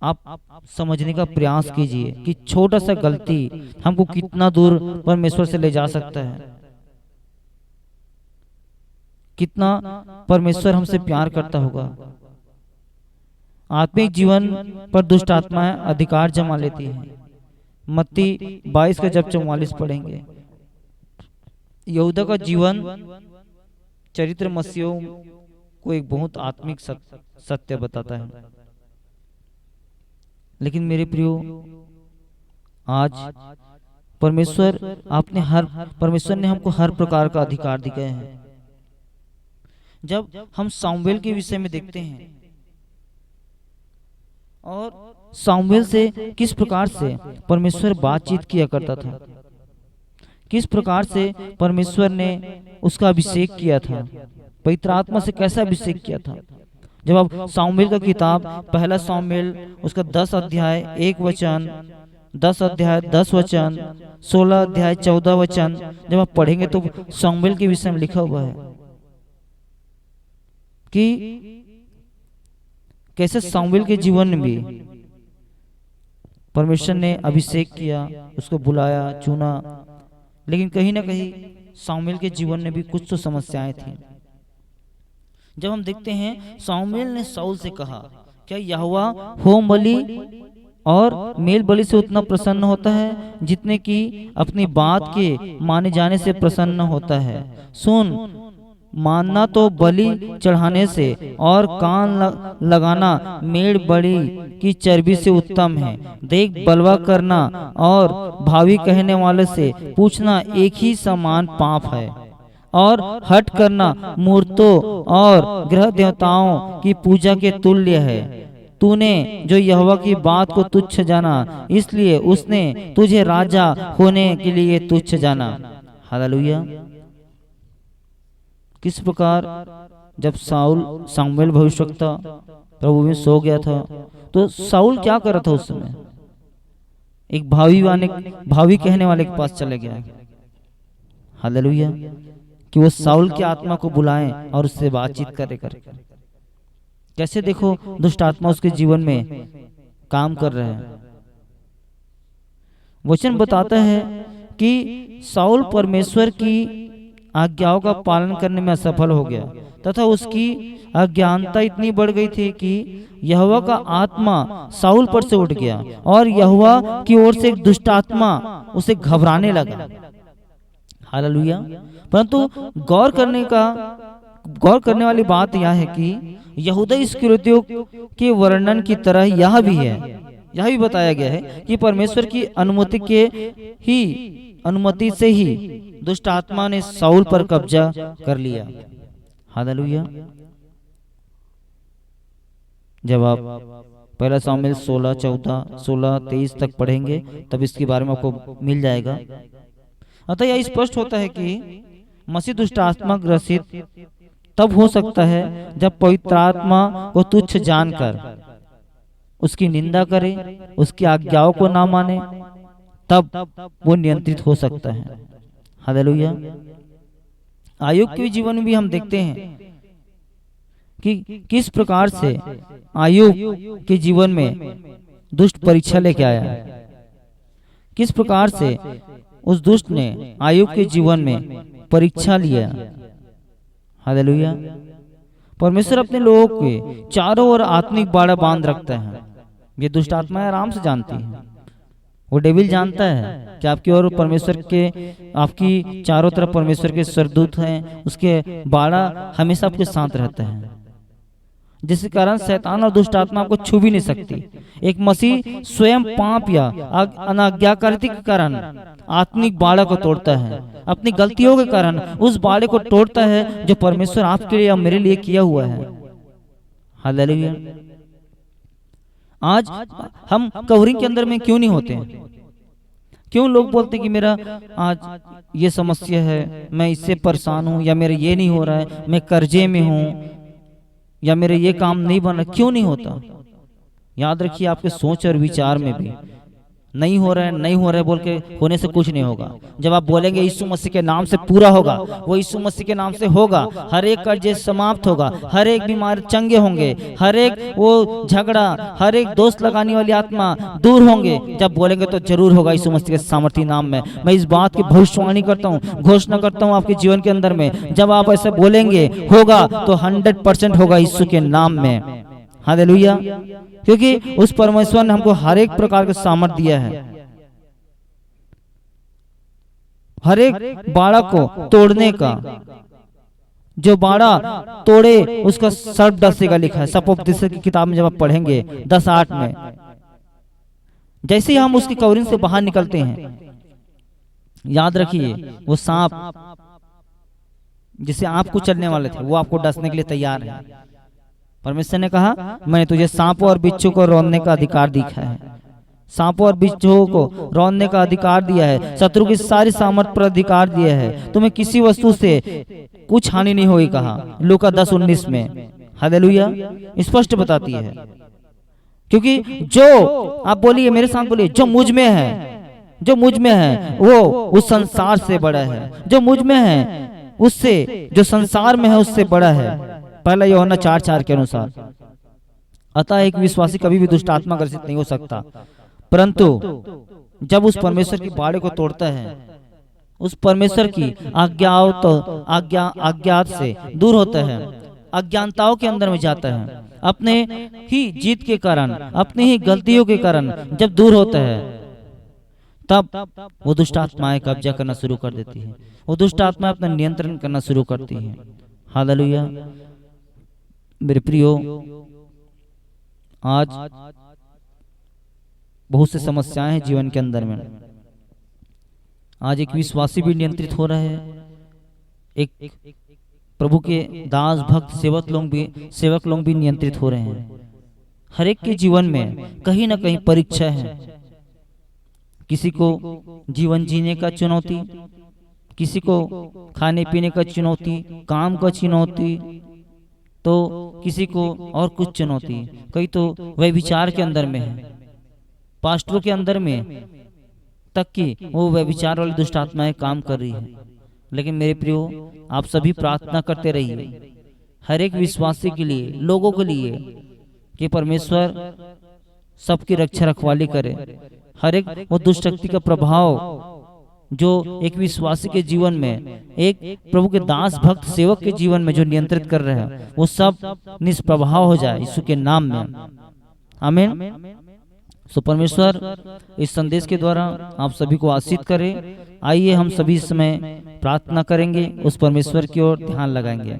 आप समझने का प्रयास कीजिए कि छोटा सा गलती हमको कितना दूर परमेश्वर से ले जा सकता है, कितना परमेश्वर हमसे प्यार करता होगा। आत्मिक जीवन पर दुष्ट आत्माएं अधिकार जमा लेती हैं। मत्ती 22 का जब 44 पढ़ेंगे, यहूदा का जीवन चरित्र मसीहों को एक बहुत आत्मिक सत्य बताता है। लेकिन मेरे प्रियो, आज परमेश्वर ने हमको हर प्रकार का अधिकार दिए हैं। जब हम सामुएल के विषय में देखते हैं और सामुएल से किस प्रकार से परमेश्वर बातचीत किया करता था, किस प्रकार से परमेश्वर ने उसका अभिषेक किया था, पवित्र आत्मा से कैसा अभिषेक किया था। जब आप सामुएल का किताब पहला सामुएल उसका 10 अध्याय 1 वचन, 10 अध्याय 10 वचन, 16 अध्याय 14 वचन जब आप पढ़ेंगे तो सामुएल के विषय में लिखा हुआ है कि कैसे सामुएल के जीवन में भी परमेश्वर ने अभिषेक किया, उसको बुलाया, चुना, लेकिन कहीं ना कहीं सामुएल के जीवन में भी कुछ तो समस्याएं थी। जब हम देखते हैं सामुएल ने शाऊल से कहा, क्या यहोवा होम बलि और मेल बलि से उतना प्रसन्न होता है जितने कि अपनी बात के माने जाने से प्रसन्न होता है। सुन, मानना तो बलि चढ़ाने से और कान लगाना मेड़ बलि की चर्बी से उत्तम है। देख, बलवा करना और भावी कहने वाले से पूछना एक ही समान पाप है, और हट करना मूर्तों और ग्रह देवताओं की पूजा के तुल्य है। तूने जो यहोवा की बात को तुच्छ जाना, इसलिए उसने तुझे राजा होने के लिए तुच्छ जाना। हालेलुया। किस प्रकार जब सामुएल भविष्यवक्ता प्रभु में सो गया था तो शाऊल क्या कर रहा था उस समय? एक भावी कहने वाले के पास चले गया। हालेलुया। कि वो शाऊल की आत्मा को बुलाएं और उससे बातचीत करे। कैसे देखो दुष्ट आत्मा उसके जीवन में काम कर रहे हैं। वचन बताता है कि शाऊल परमेश्वर की आज्ञाओं का पालन करने में असफल हो गया तथा उसकी अज्ञानता इतनी बढ़ गई थी कि यहोवा का आत्मा शाऊल पर से उठ गया और यहोवा की ओर से एक दुष्ट आत्मा उसे घबराने लगा। हालेलुया। परंतु गौर करने वाली बात यह है कि यहूदा इस्करियोती के वर्णन की तरह यह भी बताया गया है कि परमेश्वर की अनुमति से ही दुष्ट आत्मा ने शाऊल पर कब्जा कर लिया। हालेलुया। जब आप पहला सामुएल 16, 14, 16, 23 तक पढ़ेंगे तब इसके बारे में आपको मिल जाएगा। अतः यह स्पष्ट होता है कि मसीह दुष्ट आत्मा ग्रसित तब हो सकता है जब पवित्र आत्मा को तुच्छ जानकर उसकी निंदा करे, उसकी आज्ञाओं को ना माने, तब वो नियंत्रित हो सकता है। हालेलुया। आयुब के जीवन में भी हम देखते हैं कि किस प्रकार से आयुब के जीवन में दुष्ट परीक्षा लेके आया, किस प्रकार से उस दुष्ट ने आयुब के जीवन में परीक्षा लिया। हालेलुया। परमेश्वर अपने लोगों के चारों ओर आत्मिक बाड़ा बांध रखता है। ये दुष्ट आत्माएं आराम से जानती हैं, वो डेविल जानता है कि आपकी ओर परमेश्वर के, आपकी चारों तरफ परमेश्वर के सरदूत हैं, उसके बाड़ा हमेशा आपके साथ रहता है, जिसके कारण शैतान और दुष्ट आत्मा को छू भी नहीं सकती। एक मसीह स्वयं पाप या अनाज्ञाकारिता के कारण आत्मिक बाड़ा को तोड़ता है, अपनी गलतियों के कारण उस बाड़े को तोड़ता है जो परमेश्वर आपके लिए और मेरे लिए किया हुआ है। हालेलुया। आज हम कवरिंग के अंदर में क्यों नहीं होते हैं? क्यों लोग बोलते हैं कि मेरा आज ये समस्या है, मैं इससे परेशान हूं, या मेरा ये नहीं हो रहा है, मैं कर्जे में हूं, या मेरे ये काम नहीं बन रहा। क्यों नहीं होता? याद रखिए, आपके सोच और विचार में भी नहीं हो रहा है, नहीं हो रहा है बोल के होने से कुछ नहीं होगा। जब आप बोलेंगे यीशु मसीह के नाम से पूरा होगा, वो यीशु मसीह के नाम से होगा, हर एक कर्जे समाप्त होगा, हर एक बीमारी चंगे होंगे, हर एक वो झगड़ा, हर एक दोस्त लगाने वाली आत्मा दूर होंगे। जब बोलेंगे तो जरूर होगा यीशु मसीह के सामर्थी नाम में। मैं इस बात की भविष्यवाणी करता हूँ, घोषणा करता हूँ आपके जीवन के अंदर में, जब आप ऐसे बोलेंगे होगा तो 100% होगा यीशु के नाम में। हालेलुया। क्योंकि उस परमेश्वर ने हमको हर एक प्रकार का सामर्थ दिया है, हर एक बाड़ा को तोड़ने का। जो बाड़ा तोड़े उसका सर्प डसेगा, लिखा है सपोपदेशक की किताब में जब आप पढ़ेंगे 10:8 में। जैसे ही हम उसकी कवरिंग से बाहर निकलते हैं, याद रखिए वो सांप जिसे आप कुचलने वाले थे वो आपको डसने के लिए तैयार है। परमेश्वर ने कहा, मैंने तुझे सांपों और बिच्छू को रौंदने का अधिकार दिया है, सांपों और बिच्छुओं को रौंदने का अधिकार दिया है, शत्रु की सारी सामर्थ पर अधिकार दिया है, तुम्हें किसी वस्तु से कुछ हानि नहीं होगी, कहा लूका 10:19 में। हालेलुया। स्पष्ट बताती है। क्योंकि जो आप बोलिए, मेरे साथ बोलिए, जो मुझ में है, जो मुझ में है वो उस संसार से बड़ा है, जो मुझ में है उससे, जो संसार में है उससे बड़ा है। पहला यूहन्ना 4:4 के अनुसार। अतः एक विश्वासी कभी भी दुष्ट आत्मा ग्रसित नहीं हो सकता, परंतु जब उस परमेश्वर की बाड़े को तोड़ता है, उस परमेश्वर की आज्ञात से दूर होता है, अज्ञानताओं के अंदर में जाता है, अपने ही जीत के कारण, अपनी ही गलतियों के कारण जब दूर होता है, तब वो दुष्ट आत्माएं कब्जा करना शुरू कर देती है, वो दुष्ट आत्माएं अपना नियंत्रण करना शुरू करती है। हालेलुया। मेरे प्रियो, आज बहुत से समस्याएं हैं जीवन के अंदर में। आज एक विश्वासी भी नियंत्रित हो रहा है, एक प्रभु के दास भक्त सेवक लोग भी नियंत्रित हो रहे हैं। हर एक के जीवन में कहीं ना कहीं परीक्षा है। किसी को जीवन जीने का चुनौती, किसी को खाने पीने का चुनौती, काम का चुनौती, तो किसी को और कुछ चुनौती, कई तो व्यभिचार के अंदर में है, पास्टरों के अंदर में तक की वो व्यभिचार वाली दुष्ट आत्माएं काम कर रही है। लेकिन मेरे प्रियो, आप सभी प्रार्थना करते रहिए हर एक विश्वासी के लिए, लोगों के लिए, कि परमेश्वर सबकी रक्षा रखवाली करे। हर एक वो दुष्ट शक्ति का प्रभाव जो एक विश्वासी के जीवन में, एक प्रभु के दास भक्त सेवक के जीवन में जो नियंत्रित कर रहे हैं, वो सब निष्प्रभाव हो जाए यीशु के नाम में। आमीन। सो परमेश्वर इस संदेश के द्वारा आप सभी को आशीष करे। आइए हम सभी इस समय प्रार्थना करेंगे, उस परमेश्वर की ओर ध्यान लगाएंगे।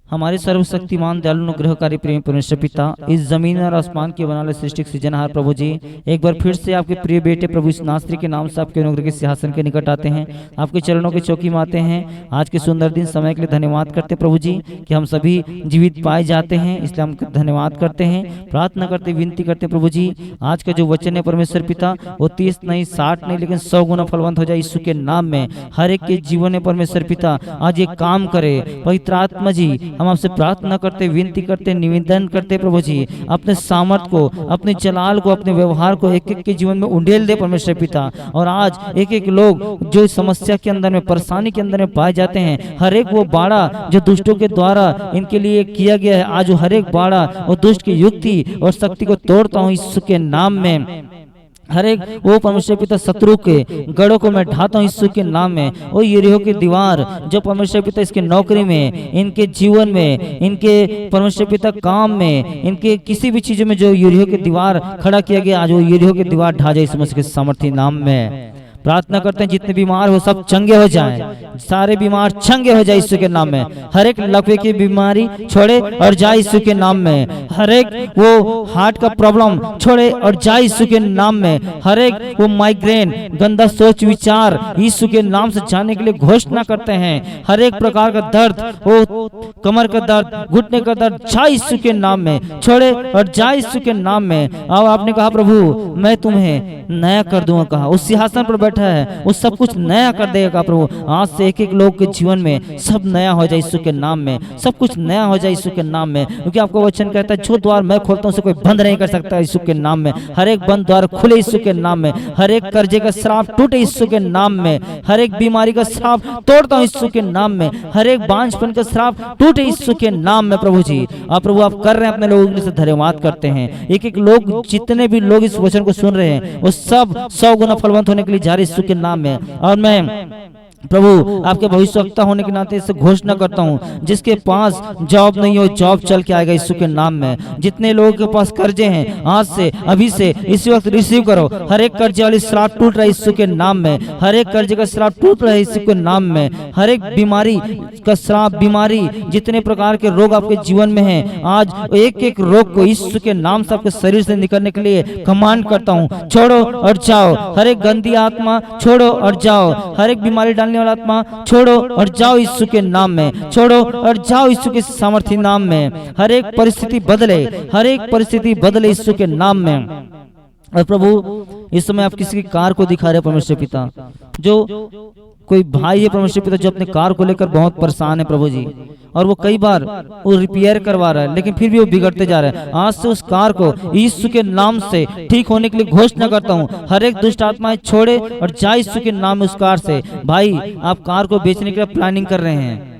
हमारे सर्वशक्तिमान दयालु अनुग्रहकारी प्रेम परमेश्वर पिता, इस जमीन और आसमान के बनाने सृष्टि सृजनहार प्रभु जी, एक बार फिर से आपके प्रिय बेटे प्रभु यीशु नासरी के नाम से आपके अनुग्रह के सिंहासन के निकट आते हैं, आपके चरणों की चौकी में आते हैं। आज के सुंदर दिन समय के लिए धन्यवाद करते प्रभु जी कि हम सभी जीवित पाए जाते हैं, इसलिए हम धन्यवाद करते हैं। प्रार्थना करते विनती करते प्रभु जी, आज का जो वचन है परमेश्वर पिता, वो 30 नहीं 60 नहीं लेकिन 100 गुना फलवंत हो जाए यीशु के नाम में। हर एक के जीवन में परमेश्वर पिता आज एक काम करे। पवित्र आत्मा जी हम आपसे प्रार्थना करते, विनती करते, निवेदन करते प्रभु जी, अपने सामर्थ को, अपने जलाल को, अपने व्यवहार को एक एक के जीवन में उंडेल दे परमेश्वर पिता। और आज एक एक लोग जो समस्या के अंदर में, परेशानी के अंदर में पाए जाते हैं, हर एक वो बाड़ा जो दुष्टों के द्वारा इनके लिए किया गया है, आज हर एक बाड़ा और दुष्ट की युक्ति और शक्ति को तोड़ता हूँ यीशु के नाम में। हर एक वो परमेश्वर पिता शत्रु के गढ़ों को मैं ढाता हूँ यीशु के नाम में। वो यरीहो की दीवार जो परमेश्वर पिता इसके नौकरी में, इनके जीवन में, इनके परमेश्वर पिता काम में, इनके किसी भी चीजों में जो यरीहो की दीवार खड़ा किया गया, आज वो यरीहो की दीवार ढा जाए यीशु मसीह के सामर्थी नाम में। प्रार्थना करते हैं जितने बीमार हो सब चंगे हो जाएं, सारे बीमार चंगे हो जाए यीशु के नाम में। हर एक लकवे की बीमारी छोड़े और जाए यीशु के नाम में। हर एक वो हार्ट का प्रॉब्लम छोड़े और जाए यीशु के नाम में। हर एक वो माइग्रेन, गंदा सोच विचार यीशु के नाम से जाने के लिए घोषणा करते हैं। हर एक प्रकार का दर्द, वो कमर का दर्द, घुटने का दर्द, जाए यीशु के नाम में, छोड़े और जाए यीशु के नाम में। अब आपने कहा प्रभु मैं तुम्हें नया कर दूंगा, कहा उस सिंहासन पर है वो सब कुछ नया कर देगा प्रभु। आज से एक एक लोग के जीवन में सब नया हो जाए यीशु के नाम में, सब कुछ नया हो जाए यीशु के नाम में। क्योंकि आपको वचन कहता है जो द्वार मैं खोलता हूं उसे कोई बंद नहीं कर सकता यीशु के नाम में। हर एक बंद द्वार खुले यीशु के नाम में। हर एक कर्जे का श्राप टूटे यीशु के नाम में। हर एक बीमारी का श्राप तोड़ता हूं यीशु के नाम में। हर एक बांझपन का श्राप टूटे यीशु के नाम में प्रभु जी। आप प्रभु आप कर रहे हैं, अपने लोगों के लिए धन्यवाद करते हैं। एक एक लोग, जितने भी लोग इस वचन को सुन रहे हैं, वो सब 100 गुना फलवंत होने के लिए जा रहे यीशु के नाम में। और मैं प्रभु आपके भविष्यवक्ता होने के नाते इसे घोषणा करता हूँ, जिसके पास जॉब नहीं हो जॉब चल के आएगा यीशु के नाम में। जितने लोगों के पास कर्जे हैं आज से, अभी से, इसी वक्त रिसीव करो। हर एक कर्जे वाली श्राप टूट रहा है यीशु के नाम में। हर एक कर्जे का श्राप टूट रहा है यीशु के नाम में। हर एक बीमारी का श्राप, बीमारी, जितने प्रकार के रोग आपके जीवन में हैं, आज एक एक रोग को यीशु के नाम से आपके शरीर से निकलने के लिए कमांड करता हूँ, छोड़ो और जाओ। हर एक गंदी आत्मा छोड़ो और जाओ। हर एक बीमारी डालने वाला आत्मा छोड़ो और जाओ यीशु के नाम में। छोड़ो और जाओ यीशु के सामर्थी नाम में। हर एक परिस्थिति बदले, हर एक परिस्थिति बदले यीशु के नाम में। और प्रभु इस समय आप किसी की कार को दिखा रहे हैं परमेश्वर पिता, जो कोई भाई है परमेश्वर पिता जो अपने कार को लेकर बहुत परेशान है प्रभु जी, और वो कई बार वो रिपेयर करवा रहा है लेकिन फिर भी वो बिगड़ते जा रहा है। आज से उस कार को यीशु के नाम से ठीक होने के लिए घोषणा करता हूँ। हर एक दुष्ट आत्माएं छोड़े और जाए यीशु के नाम में उस कार से। भाई आप कार को बेचने के लिए प्लानिंग कर रहे हैं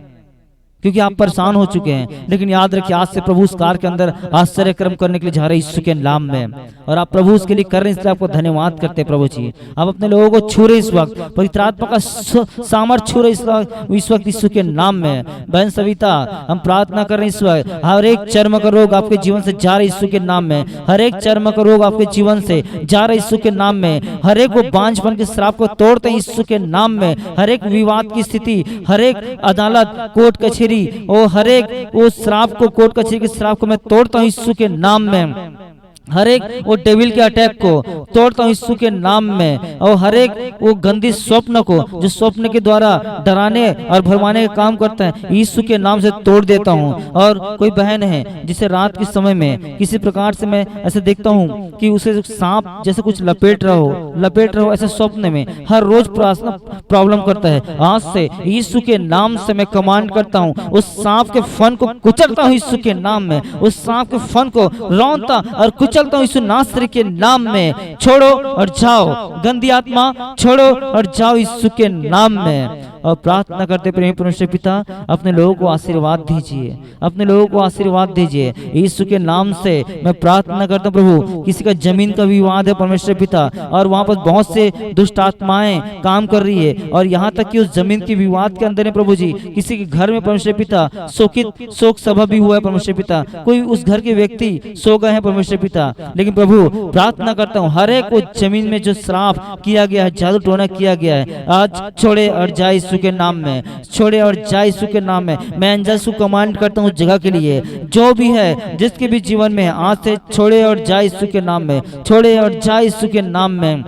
क्योंकि आप परेशान हो चुके हैं, लेकिन याद रखिए आज से प्रभु उस कार के अंदर आश्चर्य कर्म करने के लिए जा रहे यीशु के नाम में। और आप प्रभु उसके लिए कर रहे हैं, इसलिए आपको धन्यवाद करते हैं प्रभु जी। आप अपने लोगों को छू रहे इस वक्त, पवित्र आत्मा का सामर्थ छू रहे इस वक्त यीशु के नाम में। बहन सविता हम प्रार्थना कर रहे हैं इस वक्त, हर एक चर्म का रोग आपके जीवन से जा रहे यीशु के नाम में। हर एक चर्म का रोग आपके जीवन से जा रहे यीशु के नाम में। हर एक वो बांझपन के श्राप को तोड़ते हैं यीशु के नाम में। हर एक विवाद की स्थिति, हर एक अदालत, कोर्ट कचहरी, ओ हर एक वो श्राप को, कोर्ट कचहरी के श्राप को मैं तोड़ता हूँ यीशु के नाम में। हर एक वो डेविल के अटैक को तोड़ता हूँ यीशु के नाम में। और हर एक वो गंदी स्वप्न को जो स्वप्न के द्वारा डराने और भरमाने का काम करता है, यीशु के नाम से तोड़ देता हूँ। और कोई बहन है जिसे रात के समय में किसी प्रकार से मैं ऐसे देखता हूँ कि उसे सांप जैसे कुछ लपेट रहो ऐसे स्वप्न में हर रोज प्रॉब्लम करता है, आज से यीशु के नाम से मैं कमांड करता हूँ, उस सांप के फन को कुचलता हूँ यीशु के नाम में। उस सांप के फन को रौंदता और चलता हूँ यीशु नासरी के नाम में। छोड़ो और जाओ गंदी आत्मा, छोड़ो और जाओ यीशु के नाम में। और प्रार्थना करते प्रेमी परमेश्वर पिता अपने लोगों को आशीर्वाद दीजिए, अपने लोगों को आशीर्वाद दीजिए यीशु के नाम से। मैं प्रार्थना करता हूँ प्रभु, किसी का जमीन का विवाद है परमेश्वर पिता और वहाँ पर बहुत से दुष्ट आत्माएं काम कर रही है, और यहाँ तक कि उस जमीन के विवाद के अंदर है प्रभु जी किसी के घर में परमेश्वर पिता शोक सभा भी हुआ है परमेश्वर पिता, कोई उस घर के व्यक्ति सो गए हैं परमेश्वर पिता। लेकिन प्रभु प्रार्थना करता हूँ हर एक उस जमीन में जो श्राप किया गया है, जादू टोना किया गया है, आज छोड़े और जाए यीशु के नाम में। छोड़े और जाए यीशु के नाम में। मैं एंजल्स को कमांड करता हूँ जगह के लिए, जो भी है जिसके भी जीवन में, आज से छोड़े और जाए यीशु के नाम में। छोड़े और जाए यीशु के नाम में।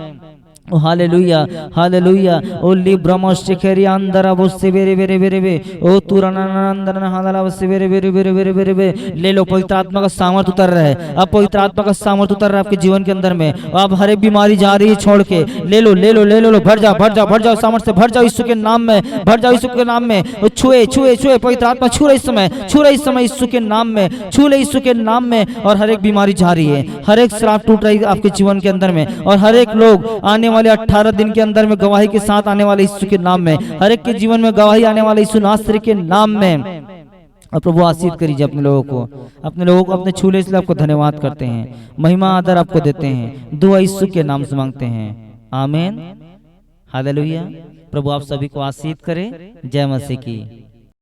Hallelujah hallelujah. ओ लिब्रमोस शिखरी अंदर अब उससे बेरे बेरे बेरे बे ओ तुरना अंदर हालाला उससे बेरे बेरे बेरे बेरे बेरे बे। ले लो, पवित्र आत्मा का सामर्थ उतर रहा है। अब पवित्र आत्मा का सामर्थ उतर रहा है आपके जीवन के अंदर में। अब हर एक बीमारी जा रही है छोड़ के। ले लो ले लो ले लो, भर जाओ भर जाओ भर जाओ, सामर्थ से भर जाओ यीशु के नाम में, भर जाओ यीशु के नाम में। छुए छुए छुए, पवित्र आत्मा छू रहे इस समय, छू रहे इस समय यीशु के नाम में, छू ले यीशु के नाम में। और हर एक बीमारी जा रही है, हर एक श्राप टूट रही है आपके जीवन के अंदर में। और हर एक लोग आने वाले 18 दिन के अंदर में गवाही के साथ आने वाले यीशु के नाम में, हर एक के जीवन में गवाही आने वाले यीशु नासरी के नाम में। और प्रभु आशीष करिए अपने लोगों को, अपने लोगों को अपने छूले, इसलिए आपको धन्यवाद करते हैं, महिमा आदर आपको देते हैं। दुआ यीशु के नाम से मांगते हैं, आमीन हालेलुया। प्रभु आप सभी को आशीष करे। जय मसीह की।